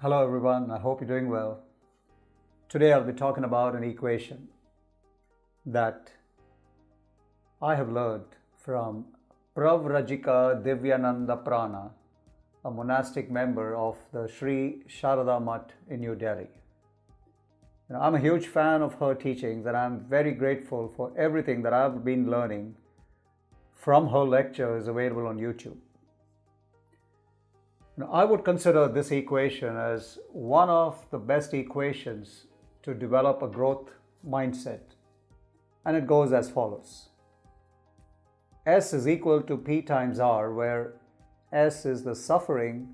Hello everyone, I hope you're doing well. Today I'll be talking about an equation that I have learned from Pravrajika Divyananda Prana, a monastic member of the Sri Sharada Mutt in New Delhi. I'm a huge fan of her teachings and I'm very grateful for everything that I've been learning from her lectures available on YouTube. I would consider this equation as one of the best equations to develop a growth mindset, and it goes as follows. S is equal to P times R, where S is the suffering,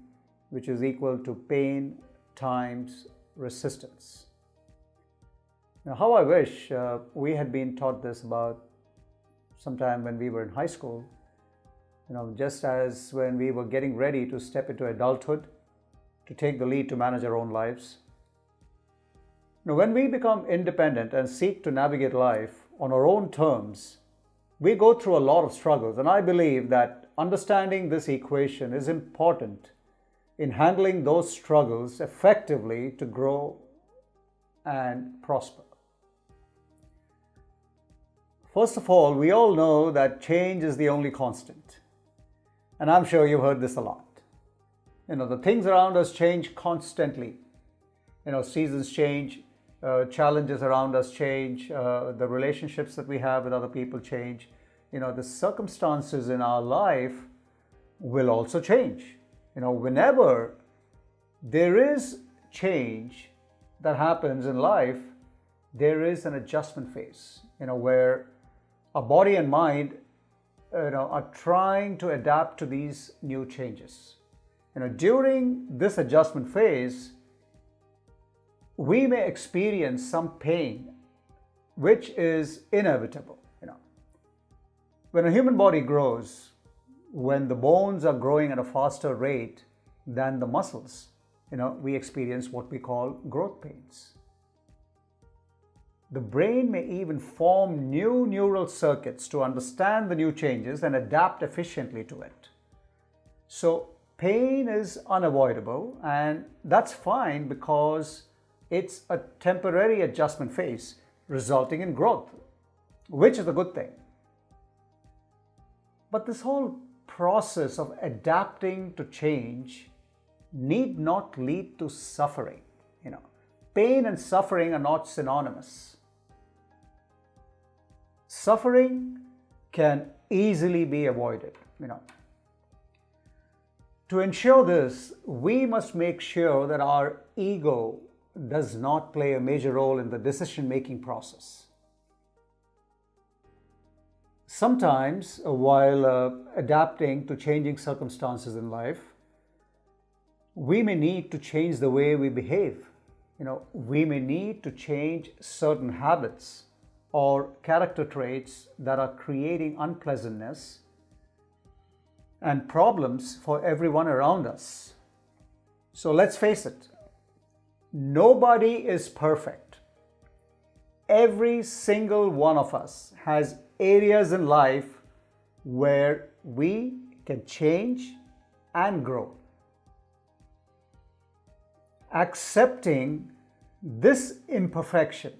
which is equal to pain times resistance. Now, how I wish we had been taught this about sometime when we were in high school. Just as when we were getting ready to step into adulthood, to take the lead to manage our own lives. When we become independent and seek to navigate life on our own terms, we go through a lot of struggles, and I believe that understanding this equation is important in handling those struggles effectively to grow and prosper. First of all, we all know that change is the only constant. And I'm sure you've heard this a lot. The things around us change constantly. Seasons change, challenges around us change, the relationships that we have with other people change. The circumstances in our life will also change. Whenever there is change that happens in life, there is an adjustment phase, where our body and mind are trying to adapt to these new changes. During this adjustment phase, we may experience some pain, which is inevitable. When a human body grows, when the bones are growing at a faster rate than the muscles, we experience what we call growth pains. The brain may even form new neural circuits to understand the new changes and adapt efficiently to it. So pain is unavoidable, and that's fine because it's a temporary adjustment phase resulting in growth, which is a good thing. But this whole process of adapting to change need not lead to suffering. Pain and suffering are not synonymous. Suffering can easily be avoided. To ensure this, we must make sure that our ego does not play a major role in the decision-making process. Sometimes, while adapting to changing circumstances in life, we may need to change the way we behave. We may need to change certain habits or character traits that are creating unpleasantness and problems for everyone around us. So let's face it, nobody is perfect. Every single one of us has areas in life where we can change and grow. Accepting this imperfection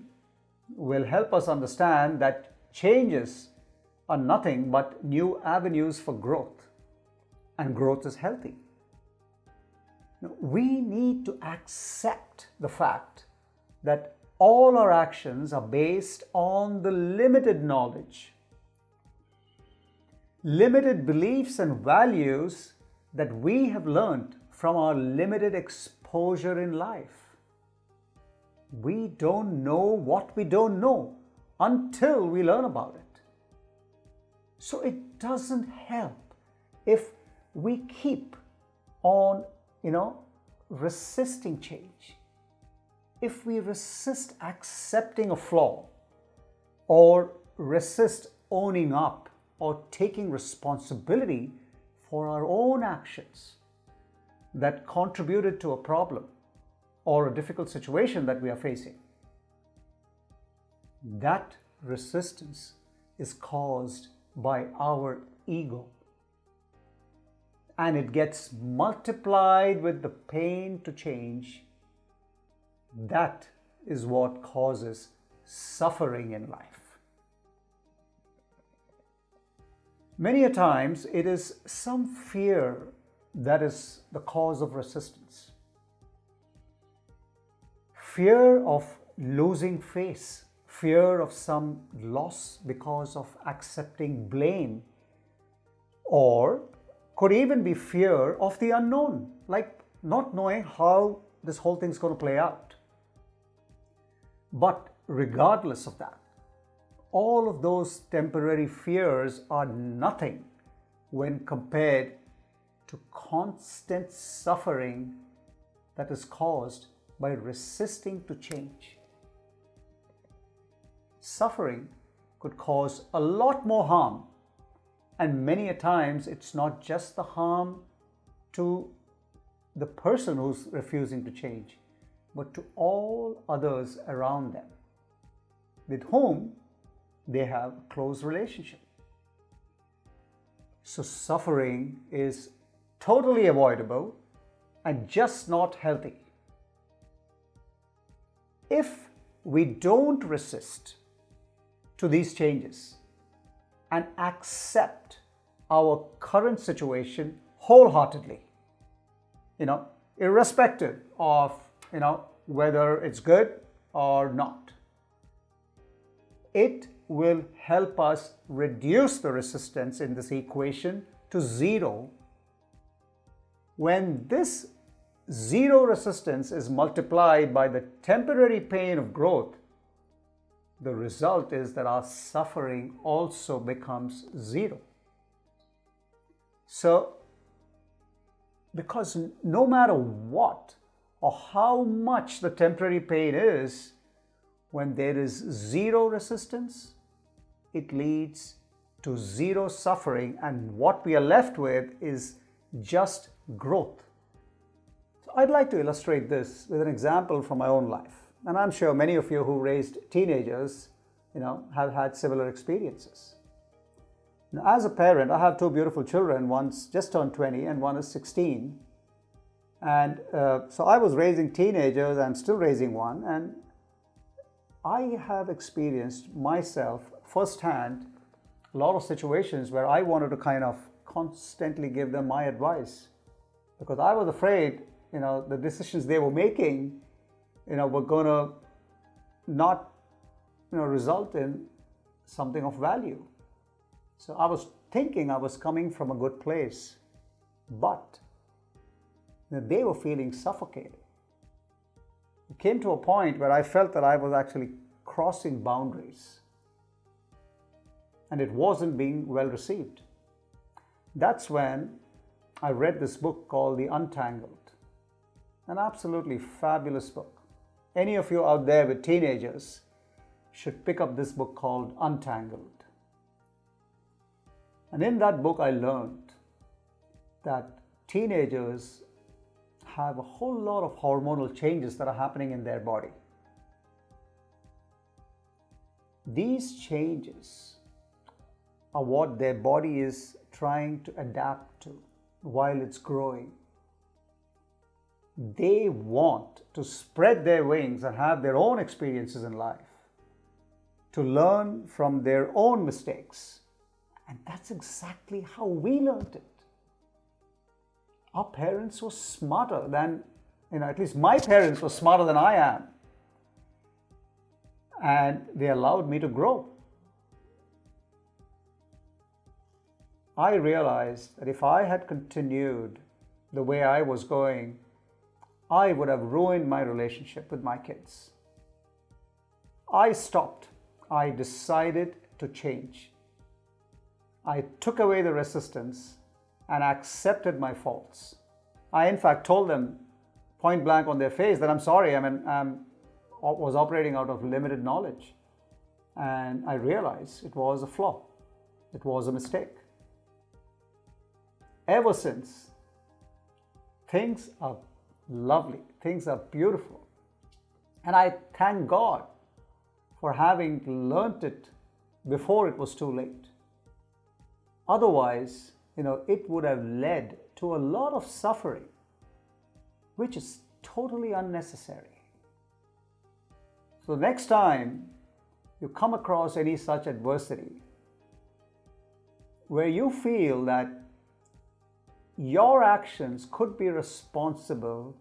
will help us understand that changes are nothing but new avenues for growth, and growth is healthy. We need to accept the fact that all our actions are based on the limited knowledge, limited beliefs and values that we have learned from our limited exposure in life. We don't know what we don't know until we learn about it. So it doesn't help if we keep on, resisting change. If we resist accepting a flaw or resist owning up or taking responsibility for our own actions that contributed to a problem or a difficult situation that we are facing, that resistance is caused by our ego. and it gets multiplied with the pain to change, that is what causes suffering in life. Many a times it is some fear that is the cause of resistance. Fear of losing face, fear of some loss because of accepting blame, or could even be fear of the unknown, like not knowing how this whole thing's going to play out. But regardless of that, all of those temporary fears are nothing when compared to constant suffering that is caused by resisting to change. Suffering could cause a lot more harm, and many a times it's not just the harm to the person who's refusing to change, but to all others around them, with whom they have a close relationship. So suffering is totally avoidable and just not healthy. If we don't resist to these changes and accept our current situation wholeheartedly, irrespective of, whether it's good or not, it will help us reduce the resistance in this equation to zero. When this zero resistance is multiplied by the temporary pain of growth, the result is that our suffering also becomes zero. So, because no matter what or how much the temporary pain is, when there is zero resistance, it leads to zero suffering, and what we are left with is just growth. So I'd like to illustrate this with an example from my own life. And I'm sure many of you who raised teenagers, have had similar experiences. Now, as a parent, I have two beautiful children. One's just turned 20 and one is 16. And so I was raising teenagers. I'm still raising one. And I have experienced myself firsthand a lot of situations where I wanted to kind of constantly give them my advice, because I was afraid, the decisions they were making, were going to not, result in something of value. So I was thinking I was coming from a good place, but they were feeling suffocated. It came to a point where I felt that I was actually crossing boundaries, and it wasn't being well received. That's when I read this book called The Untangled, an absolutely fabulous book. Any of you out there with teenagers should pick up this book called Untangled. And in that book, I learned that teenagers have a whole lot of hormonal changes that are happening in their body. These changes are what their body is trying to adapt to while it's growing. They want to spread their wings and have their own experiences in life, to learn from their own mistakes. And that's exactly how we learned it. Our parents were smarter than, at least my parents were smarter than I am. And they allowed me to grow. I realized that if I had continued the way I was going, I would have ruined my relationship with my kids. I stopped. I decided to change. I took away the resistance and accepted my faults. I, in fact, told them point blank on their face that I'm sorry, I was operating out of limited knowledge. And I realized it was a flaw. It was a mistake. Ever since, things are lovely. Things are beautiful. And I thank God for having learnt it before it was too late. Otherwise, it would have led to a lot of suffering, which is totally unnecessary. So next time you come across any such adversity where you feel that your actions could be responsible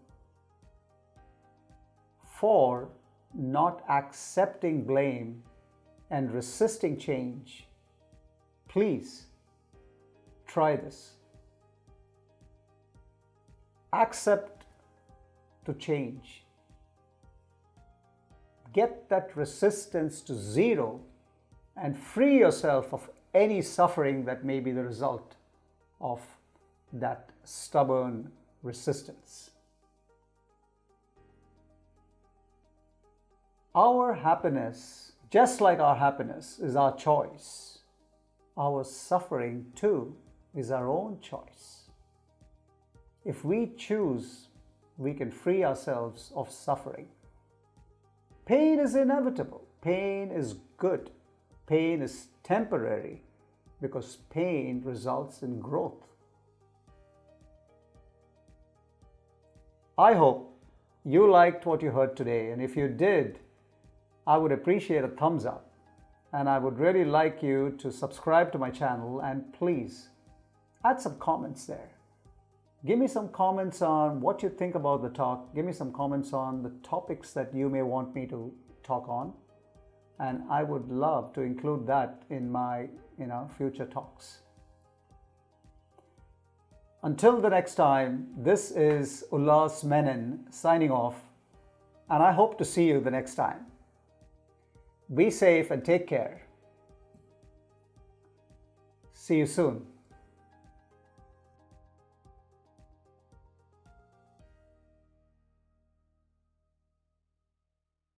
for not accepting blame and resisting change, please try this. Accept to change. Get that resistance to zero and free yourself of any suffering that may be the result of that stubborn resistance. Our happiness, just like our happiness, is our choice. Our suffering too is our own choice. If we choose, we can free ourselves of suffering. Pain is inevitable. Pain is good. Pain is temporary because pain results in growth. I hope you liked what you heard today, and if you did, I would appreciate a thumbs up, and I would really like you to subscribe to my channel, and please add some comments there. Give me some comments on what you think about the talk. Give me some comments on the topics that you may want me to talk on, and I would love to include that in my future talks. Until the next time, this is Ullas Menon signing off, and I hope to see you the next time. Be safe and take care. See you soon.